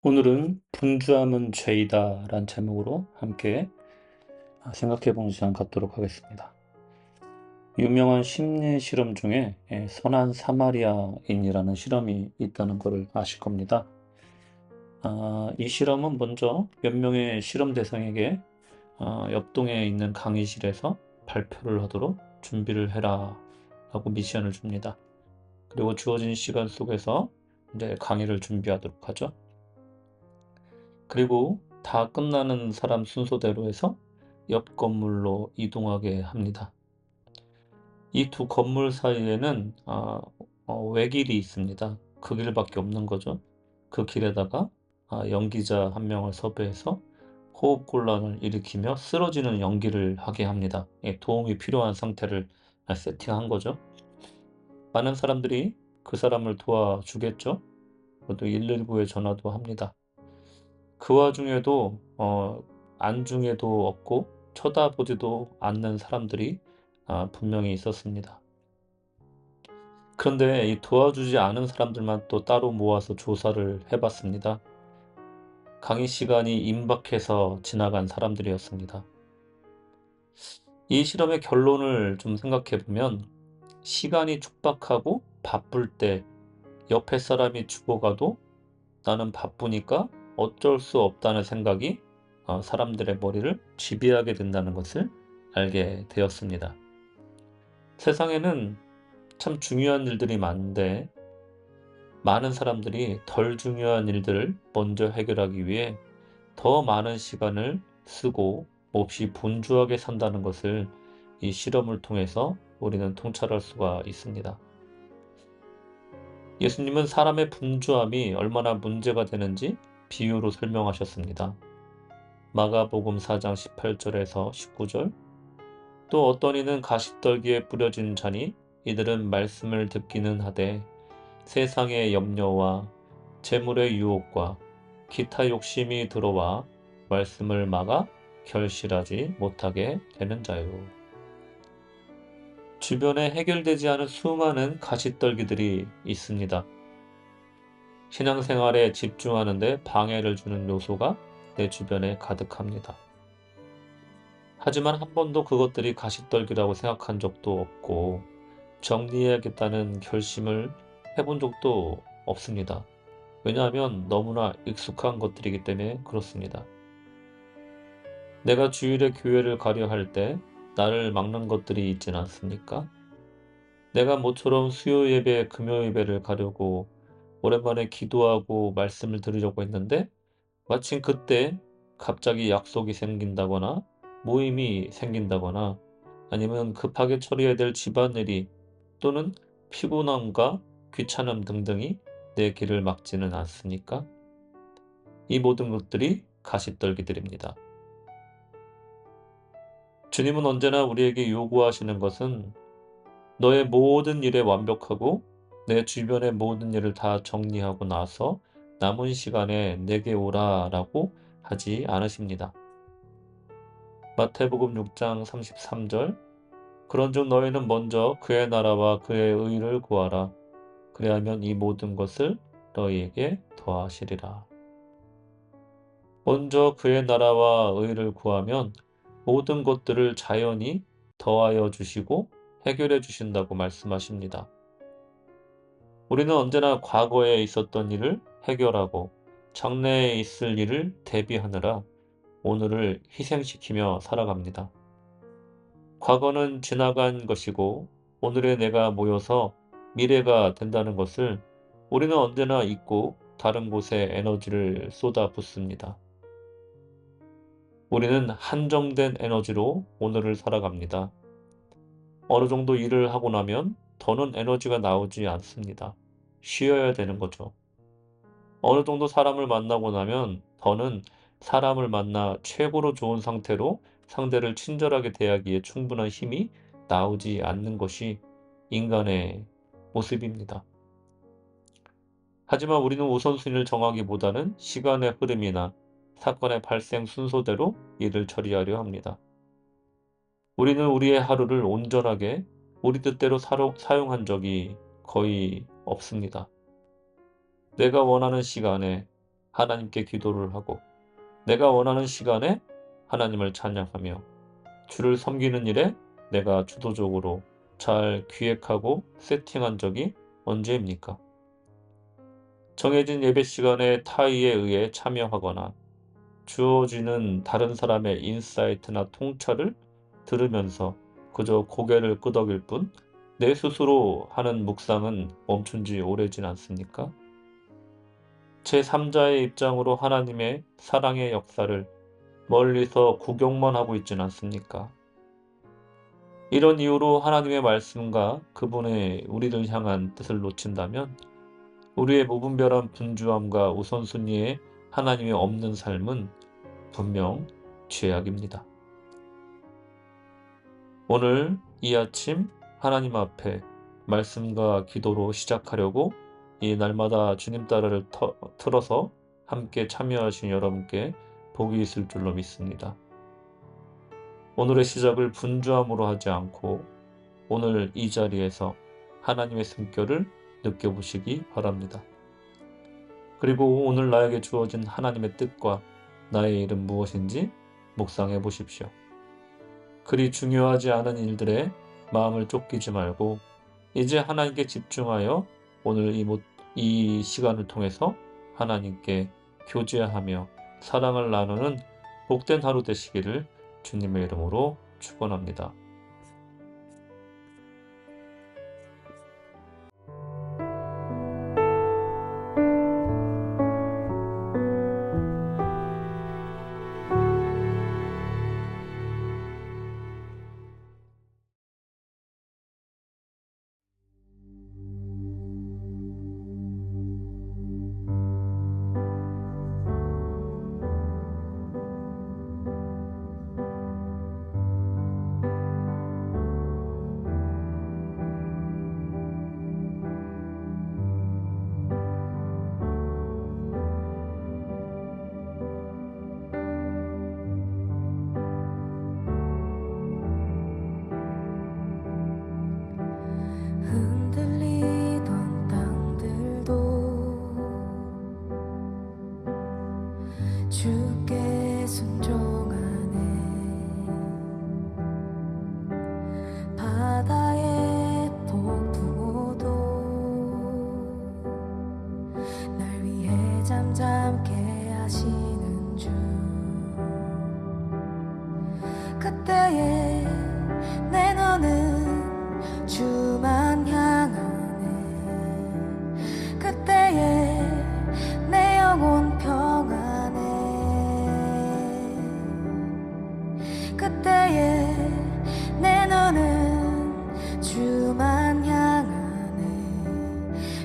오늘은 분주함은 죄이다 란 제목으로 함께 생각해 보는 시간 갖도록 하겠습니다. 유명한 심리 실험 중에 선한 사마리아인이라는 실험이 있다는 것을 아실 겁니다. 이 실험은 먼저 몇 명의 실험 대상에게 옆동에 있는 강의실에서 발표를 하도록 준비를 해라 라고 미션을 줍니다. 그리고 주어진 시간 속에서 이제 강의를 준비하도록 하죠. 그리고 다 끝나는 사람 순서대로 해서 옆 건물로 이동하게 합니다. 이 두 건물 사이에는 외길이 있습니다. 그 길밖에 없는 거죠. 그 길에다가 연기자 한 명을 섭외해서 호흡곤란을 일으키며 쓰러지는 연기를 하게 합니다. 도움이 필요한 상태를 세팅한 거죠. 많은 사람들이 그 사람을 도와주겠죠. 또 119에 전화도 합니다. 그 와중에도 안중에도 없고 쳐다보지도 않는 사람들이 분명히 있었습니다. 그런데 이 도와주지 않은 사람들만 또 따로 모아서 조사를 해봤습니다. 강의 시간이 임박해서 지나간 사람들이었습니다. 이 실험의 결론을 좀 생각해 보면 시간이 촉박하고 바쁠 때 옆에 사람이 죽어가도 나는 바쁘니까 어쩔 수 없다는 생각이 사람들의 머리를 지배하게 된다는 것을 알게 되었습니다. 세상에는 참 중요한 일들이 많은데 많은 사람들이 덜 중요한 일들을 먼저 해결하기 위해 더 많은 시간을 쓰고 몹시 분주하게 산다는 것을 이 실험을 통해서 우리는 통찰할 수가 있습니다. 예수님은 사람의 분주함이 얼마나 문제가 되는지 비유로 설명하셨습니다. 마가복음 4장 18절에서 19절. 또 어떤 이는 가시떨기에 뿌려진 자니 이들은 말씀을 듣기는 하되 세상의 염려와 재물의 유혹과 기타 욕심이 들어와 말씀을 막아 결실하지 못하게 되는 자요. 주변에 해결되지 않은 수많은 가시떨기들이 있습니다. 신앙생활에 집중하는 데 방해를 주는 요소가 내 주변에 가득합니다. 하지만 한 번도 그것들이 가시떨기라고 생각한 적도 없고 정리해야겠다는 결심을 해본 적도 없습니다. 왜냐하면 너무나 익숙한 것들이기 때문에 그렇습니다. 내가 주일에 교회를 가려 할 때 나를 막는 것들이 있진 않습니까? 내가 모처럼 수요 예배, 금요 예배를 가려고 오랜만에 기도하고 말씀을 들으려고 했는데 마침 그때 갑자기 약속이 생긴다거나 모임이 생긴다거나 아니면 급하게 처리해야 될 집안일이 또는 피곤함과 귀찮음 등등이 내 길을 막지는 않습니까? 이 모든 것들이 가시떨기들입니다. 주님은 언제나 우리에게 요구하시는 것은 너의 모든 일에 완벽하고 내 주변의 모든 일을 다 정리하고 나서 남은 시간에 내게 오라라고 하지 않으십니다. 마태복음 6장 33절. 그런즉 너희는 먼저 그의 나라와 그의 의를 구하라. 그리하면 이 모든 것을 너희에게 더하시리라. 먼저 그의 나라와 의를 구하면 모든 것들을 자연히 더하여 주시고 해결해 주신다고 말씀하십니다. 우리는 언제나 과거에 있었던 일을 해결하고 장래에 있을 일을 대비하느라 오늘을 희생시키며 살아갑니다. 과거는 지나간 것이고 오늘의 내가 모여서 미래가 된다는 것을 우리는 언제나 잊고 다른 곳에 에너지를 쏟아붓습니다. 우리는 한정된 에너지로 오늘을 살아갑니다. 어느 정도 일을 하고 나면 더는 에너지가 나오지 않습니다. 쉬어야 되는 거죠. 어느 정도 사람을 만나고 나면 더는 사람을 만나 최고로 좋은 상태로 상대를 친절하게 대하기에 충분한 힘이 나오지 않는 것이 인간의 모습입니다. 하지만 우리는 우선순위를 정하기보다는 시간의 흐름이나 사건의 발생 순서대로 일을 처리하려 합니다. 우리는 우리의 하루를 온전하게 우리 뜻대로 사용한 적이 거의 없습니다. 내가 원하는 시간에 하나님께 기도를 하고 내가 원하는 시간에 하나님을 찬양하며 주를 섬기는 일에 내가 주도적으로 잘 기획하고 세팅한 적이 언제입니까? 정해진 예배 시간에 타의에 의해 참여하거나 주어지는 다른 사람의 인사이트나 통찰을 들으면서 그저 고개를 끄덕일 뿐 내 스스로 하는 묵상은 멈춘 지 오래진 않습니까? 제3자의 입장으로 하나님의 사랑의 역사를 멀리서 구경만 하고 있진 않습니까? 이런 이유로 하나님의 말씀과 그분의 우리를 향한 뜻을 놓친다면 우리의 무분별한 분주함과 우선순위에 하나님이 없는 삶은 분명 죄악입니다. 오늘 이 아침 하나님 앞에 말씀과 기도로 시작하려고 이 날마다 주님 따라를 틀어서 함께 참여하신 여러분께 복이 있을 줄로 믿습니다. 오늘의 시작을 분주함으로 하지 않고 오늘 이 자리에서 하나님의 숨결을 느껴보시기 바랍니다. 그리고 오늘 나에게 주어진 하나님의 뜻과 나의 일은 무엇인지 묵상해 보십시오. 그리 중요하지 않은 일들에 마음을 쫓기지 말고 이제 하나님께 집중하여 오늘 이 시간을 통해서 하나님께 교제하며 사랑을 나누는 복된 하루 되시기를 주님의 이름으로 축원합니다. 흔들리던 땅들도 주께 순종하네. 바다의 폭풍우도 날 위해 잠잠케 하시는 주. 그때에 내 눈은 주만 향하네. 그때에 내 영혼 평안해. 그때에 내 눈은 주만 향하네.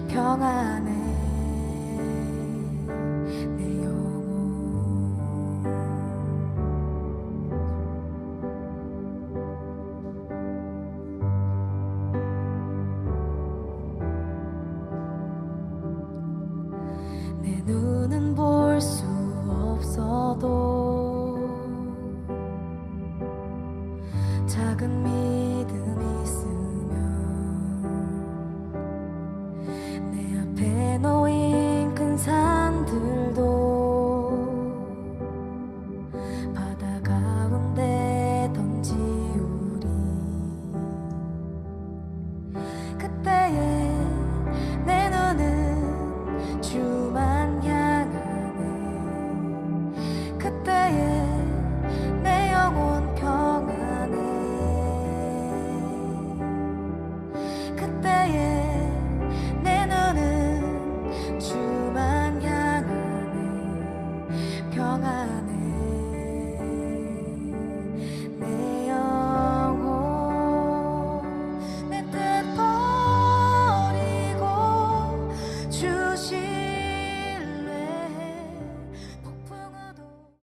평안해 내 영혼. 내 눈은 볼 수 없어도 작은